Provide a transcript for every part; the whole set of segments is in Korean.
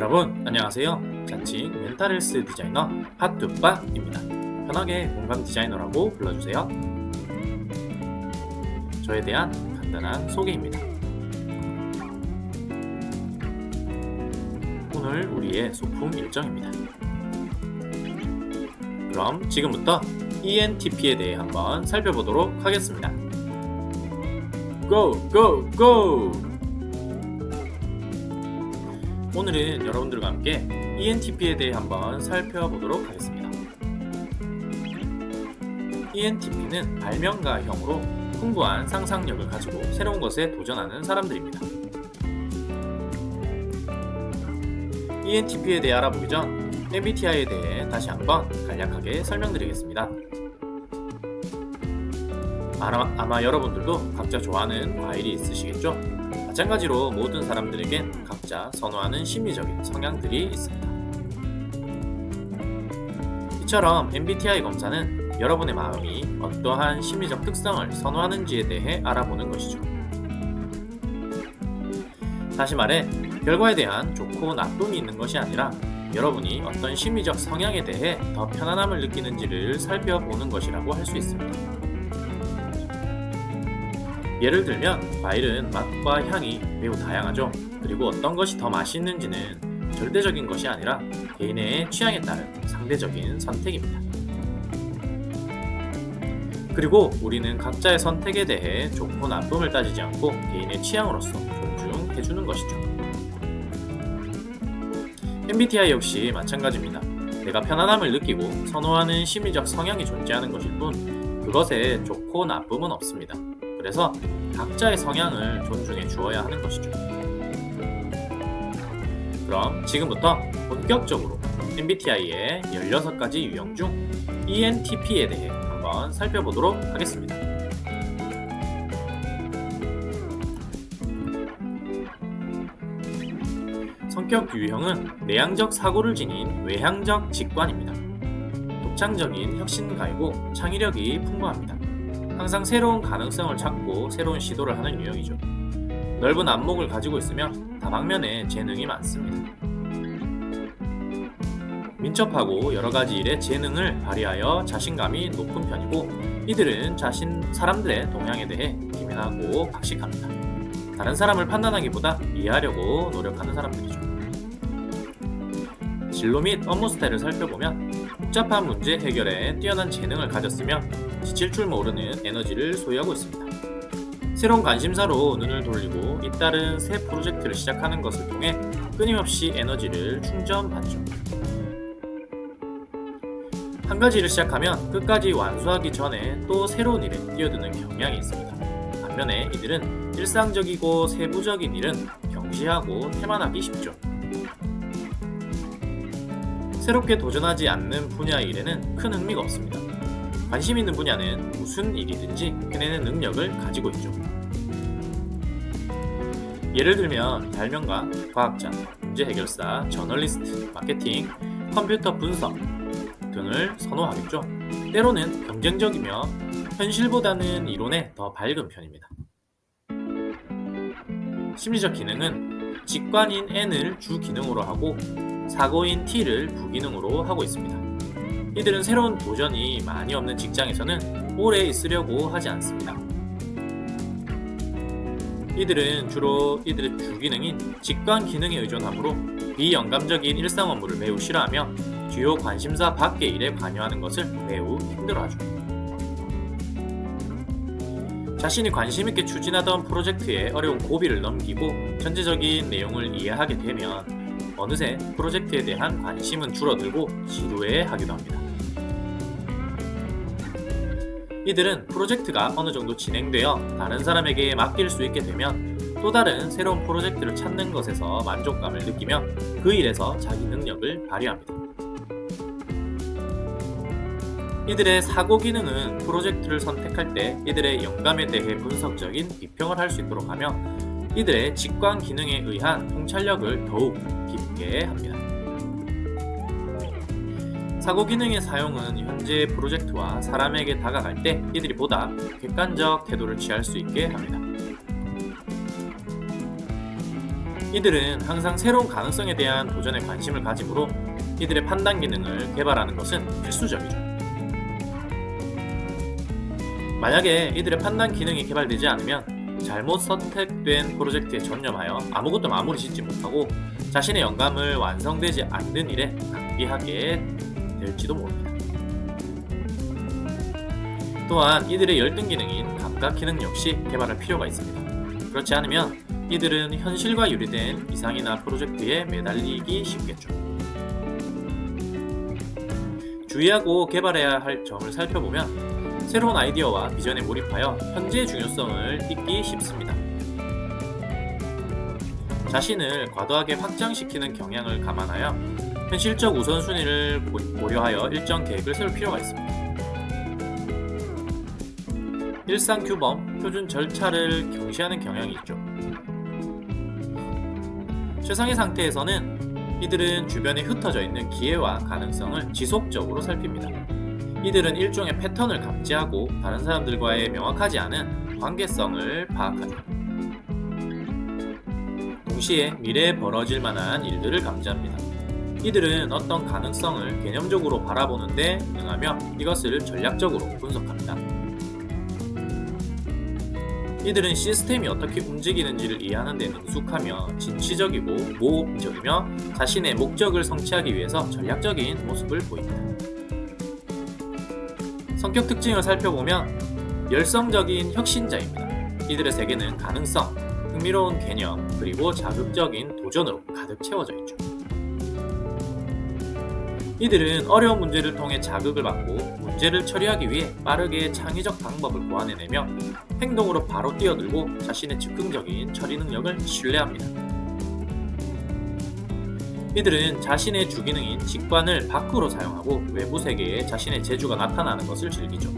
여러분 안녕하세요. 자칭 멘탈 헬스 디자이너 핫뚜빠입니다. 편하게 공감 디자이너라고 불러주세요. 저에 대한 간단한 소개입니다. 오늘 우리의 소품 일정입니다. 그럼 지금부터 ENTP에 대해 한번 살펴보도록 하겠습니다. 고! 고! 고! 오늘은 여러분들과 함께 ENTP에 대해 한번 살펴보도록 하겠습니다. ENTP는 발명가형으로 풍부한 상상력을 가지고 새로운 것에 도전하는 사람들입니다. ENTP에 대해 알아보기 전 MBTI에 대해 다시 한번 간략하게 설명드리겠습니다. 아마 여러분들도 각자 좋아하는 과일이 있으시겠죠? 마찬가지로 모든 사람들에겐 각자 선호하는 심리적인 성향들이 있습니다. 이처럼 MBTI 검사는 여러분의 마음이 어떠한 심리적 특성을 선호하는지에 대해 알아보는 것이죠. 다시 말해, 결과에 대한 좋고 나쁨이 있는 것이 아니라 여러분이 어떤 심리적 성향에 대해 더 편안함을 느끼는지를 살펴보는 것이라고 할 수 있습니다. 예를 들면 과일은 맛과 향이 매우 다양하죠. 그리고 어떤 것이 더 맛있는지는 절대적인 것이 아니라 개인의 취향에 따른 상대적인 선택입니다. 그리고 우리는 각자의 선택에 대해 좋고 나쁨을 따지지 않고 개인의 취향으로서 존중해주는 것이죠. MBTI 역시 마찬가지입니다. 내가 편안함을 느끼고 선호하는 심리적 성향이 존재하는 것일 뿐 그것에 좋고 나쁨은 없습니다. 그래서 각자의 성향을 존중해 주어야 하는 것이죠. 그럼 지금부터 본격적으로 MBTI의 16가지 유형 중 ENTP에 대해 한번 살펴보도록 하겠습니다. 성격 유형은 내향적 사고를 지닌 외향적 직관입니다. 독창적인 혁신가이고 창의력이 풍부합니다. 항상 새로운 가능성을 찾고 새로운 시도를 하는 유형이죠. 넓은 안목을 가지고 있으며 다방면에 재능이 많습니다. 민첩하고 여러가지 일에 재능을 발휘하여 자신감이 높은 편이고 이들은 사람들의 동향에 대해 기민하고 박식합니다. 다른 사람을 판단하기보다 이해하려고 노력하는 사람들이죠. 진로 및 업무 스타일을 살펴보면 복잡한 문제 해결에 뛰어난 재능을 가졌으며 지칠 줄 모르는 에너지를 소유하고 있습니다. 새로운 관심사로 눈을 돌리고 잇따른 새 프로젝트를 시작하는 것을 통해 끊임없이 에너지를 충전받죠. 한 가지 일을 시작하면 끝까지 완수하기 전에 또 새로운 일에 뛰어드는 경향이 있습니다. 반면에 이들은 일상적이고 세부적인 일은 경시하고 태만하기 쉽죠. 새롭게 도전하지 않는 분야의 일에는 큰 흥미가 없습니다. 관심 있는 분야는 무슨 일이든지 해내는 능력을 가지고 있죠. 예를 들면 발명가, 과학자, 문제 해결사, 저널리스트, 마케팅, 컴퓨터 분석 등을 선호하겠죠. 때로는 경쟁적이며 현실보다는 이론에 더 밝은 편입니다. 심리적 기능은 직관인 N을 주 기능으로 하고 사고인 T를 부기능으로 하고 있습니다. 이들은 새로운 도전이 많이 없는 직장에서는 오래 있으려고 하지 않습니다. 이들은 주로 이들의 주기능인 직관 기능에 의존하므로 비영감적인 일상 업무를 매우 싫어하며 주요 관심사 밖의 일에 관여하는 것을 매우 힘들어하죠. 자신이 관심있게 추진하던 프로젝트에 어려운 고비를 넘기고 전체적인 내용을 이해하게 되면 어느새 프로젝트에 대한 관심은 줄어들고 지루해하기도 합니다. 이들은 프로젝트가 어느 정도 진행되어 다른 사람에게 맡길 수 있게 되면 또 다른 새로운 프로젝트를 찾는 것에서 만족감을 느끼며 그 일에서 자기 능력을 발휘합니다. 이들의 사고 기능은 프로젝트를 선택할 때 이들의 영감에 대해 분석적인 비평을 할 수 있도록 하며 이들의 직관 기능에 의한 통찰력을 더욱 깊게 합니다. 사고 기능의 사용은 현재 프로젝트와 사람에게 다가갈 때 이들이 보다 객관적 태도를 취할 수 있게 합니다. 이들은 항상 새로운 가능성에 대한 도전에 관심을 가지므로 이들의 판단 기능을 개발하는 것은 필수적이죠. 만약에 이들의 판단 기능이 개발되지 않으면 잘못 선택된 프로젝트에 전념하여 아무것도 마무리 짓지 못하고 자신의 영감을 완성되지 않는 일에 낭비하게 될지도 모릅니다. 또한 이들의 열등 기능인 감각 기능 역시 개발할 필요가 있습니다. 그렇지 않으면 이들은 현실과 유리된 이상이나 프로젝트에 매달리기 쉽겠죠. 주의하고 개발해야 할 점을 살펴보면 새로운 아이디어와 비전에 몰입하여 현재의 중요성을 잊기 쉽습니다. 자신을 과도하게 확장시키는 경향을 감안하여 현실적 우선순위를 고려하여 일정 계획을 세울 필요가 있습니다. 일상 규범, 표준 절차를 경시하는 경향이 있죠. 최상의 상태에서는 이들은 주변에 흩어져 있는 기회와 가능성을 지속적으로 살핍니다. 이들은 일종의 패턴을 감지하고 다른 사람들과의 명확하지 않은 관계성을 파악하죠. 동시에 미래에 벌어질 만한 일들을 감지합니다. 이들은 어떤 가능성을 개념적으로 바라보는 데 능하며 이것을 전략적으로 분석합니다. 이들은 시스템이 어떻게 움직이는지를 이해하는 데 능숙하며 진취적이고 모험적이며 자신의 목적을 성취하기 위해서 전략적인 모습을 보입니다. 성격 특징을 살펴보면 열성적인 혁신자입니다. 이들의 세계는 가능성, 흥미로운 개념, 그리고 자극적인 도전으로 가득 채워져 있죠. 이들은 어려운 문제를 통해 자극을 받고 문제를 처리하기 위해 빠르게 창의적 방법을 고안해내며 행동으로 바로 뛰어들고 자신의 즉흥적인 처리 능력을 신뢰합니다. 이들은 자신의 주기능인 직관을 밖으로 사용하고 외부 세계에 자신의 재주가 나타나는 것을 즐기죠.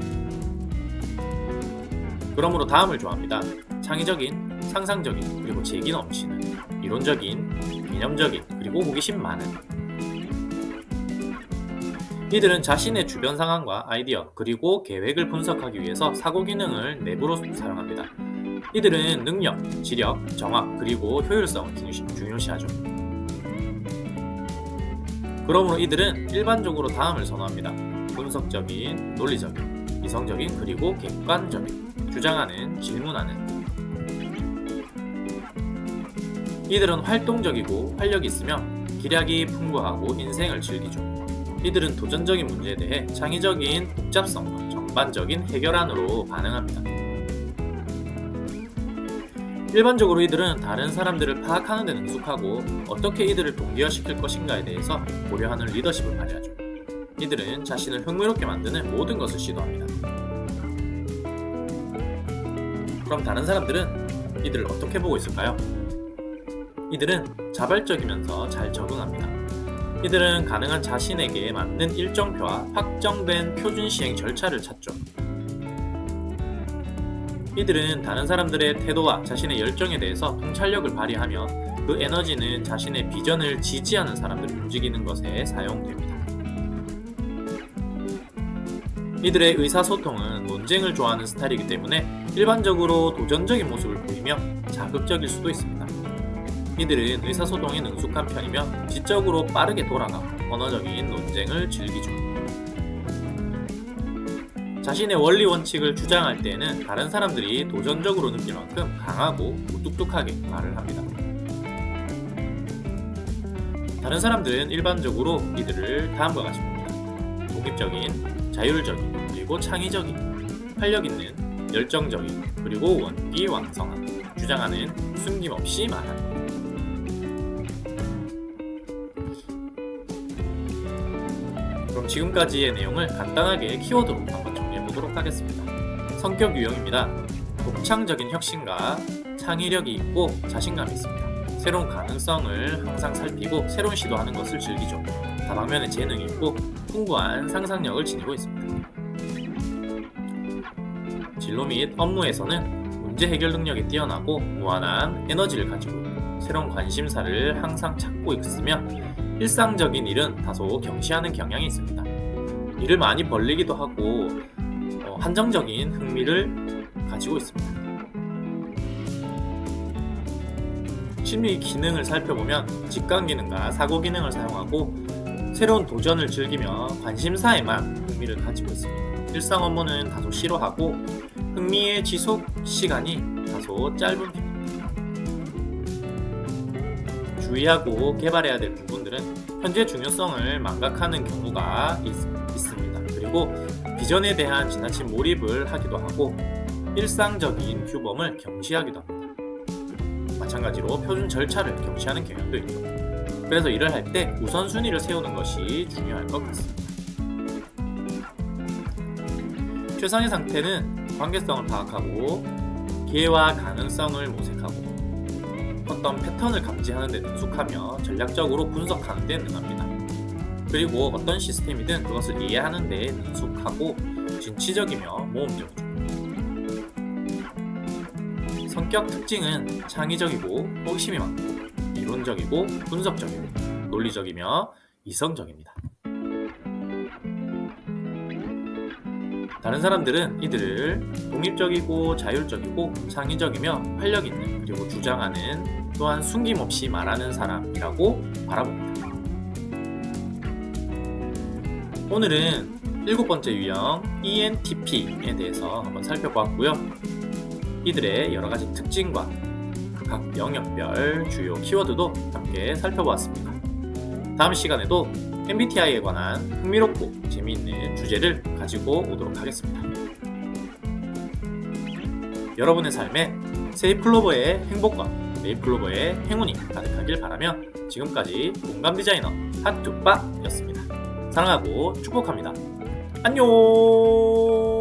그러므로 다음을 좋아합니다. 창의적인, 상상적인, 그리고 재기 넘치는, 이론적인, 개념적인, 그리고 호기심 많은. 이들은 자신의 주변 상황과 아이디어 그리고 계획을 분석하기 위해서 사고 기능을 내부로 사용합니다. 이들은 능력, 지력, 정확 그리고 효율성을 중요시하죠. 그러므로 이들은 일반적으로 다음을 선호합니다. 분석적인, 논리적인, 이성적인 그리고 객관적인, 주장하는, 질문하는. 이들은 활동적이고 활력이 있으며 기량이 풍부하고 인생을 즐기죠. 이들은 도전적인 문제에 대해 창의적인 복잡성과 전반적인 해결안으로 반응합니다. 일반적으로 이들은 다른 사람들을 파악하는 데 능숙하고 어떻게 이들을 동기화시킬 것인가에 대해서 고려하는 리더십을 발휘하죠. 이들은 자신을 흥미롭게 만드는 모든 것을 시도합니다. 그럼 다른 사람들은 이들을 어떻게 보고 있을까요? 이들은 자발적이면서 잘 적응합니다. 이들은 가능한 자신에게 맞는 일정표와 확정된 표준 시행 절차를 찾죠. 이들은 다른 사람들의 태도와 자신의 열정에 대해서 통찰력을 발휘하며 그 에너지는 자신의 비전을 지지하는 사람들을 움직이는 것에 사용됩니다. 이들의 의사소통은 논쟁을 좋아하는 스타일이기 때문에 일반적으로 도전적인 모습을 보이며 자극적일 수도 있습니다. 이들은 의사소통에 능숙한 편이며 지적으로 빠르게 돌아가 언어적인 논쟁을 즐기죠. 자신의 원리 원칙을 주장할 때에는 다른 사람들이 도전적으로 느낄 만큼 강하고 무뚝뚝하게 말을 합니다. 다른 사람들은 일반적으로 이들을 다음과 같이 봅니다. 독립적인, 자율적인, 그리고 창의적인, 활력있는, 열정적인, 그리고 원기왕성한, 주장하는, 숨김없이 말하는. 그럼 지금까지의 내용을 간단하게 키워드로 한번 정리해보도록 하겠습니다. 성격 유형입니다. 독창적인 혁신가, 창의력이 있고 자신감이 있습니다. 새로운 가능성을 항상 살피고 새로운 시도하는 것을 즐기죠. 다방면에 재능이 있고 풍부한 상상력을 지니고 있습니다. 진로 및 업무에서는 문제 해결 능력이 뛰어나고 무한한 에너지를 가지고 있고 새로운 관심사를 항상 찾고 있으며 일상적인 일은 다소 경시하는 경향이 있습니다. 일을 많이 벌리기도 하고 한정적인 흥미를 가지고 있습니다. 심리 기능을 살펴보면 직관 기능과 사고 기능을 사용하고 새로운 도전을 즐기며 관심사에만 흥미를 가지고 있습니다. 일상 업무는 다소 싫어하고 흥미의 지속 시간이 다소 짧은 편입니다. 주의하고 개발해야 될 부분들은 현재 중요성을 망각하는 경우가 있습니다. 그리고 비전에 대한 지나친 몰입을 하기도 하고 일상적인 규범을 경시하기도 합니다. 마찬가지로 표준 절차를 경시하는 경향도 있죠. 그래서 일을 할 때 우선순위를 세우는 것이 중요할 것 같습니다. 최상의 상태는 관계성을 파악하고 기회와 가능성을 모색하고 어떤 패턴을 감지하는 데 능숙하며 전략적으로 분석하는 데 능합니다. 그리고 어떤 시스템이든 그것을 이해하는 데 능숙하고 진취적이며 모험적이죠. 성격 특징은 창의적이고 호기심이 많고 이론적이고 분석적이고 논리적이며 이성적입니다. 다른 사람들은 이들을 독립적이고 자율적이고 창의적이며 활력있는 그리고 주장하는 또한 숨김없이 말하는 사람이라고 바라봅니다. 오늘은 7번째 유형 ENTP에 대해서 한번 살펴보았고요. 이들의 여러가지 특징과 각 영역별 주요 키워드도 함께 살펴보았습니다. 다음 시간에도 MBTI에 관한 흥미롭고 재미있는 주제를 가지고 오도록 하겠습니다. 여러분의 삶에 세이클로버의 행복과 네잎클로버의 행운이 가득하길 바라며 지금까지 공감 디자이너 핫뚜빠였습니다. 사랑하고 축복합니다. 안녕.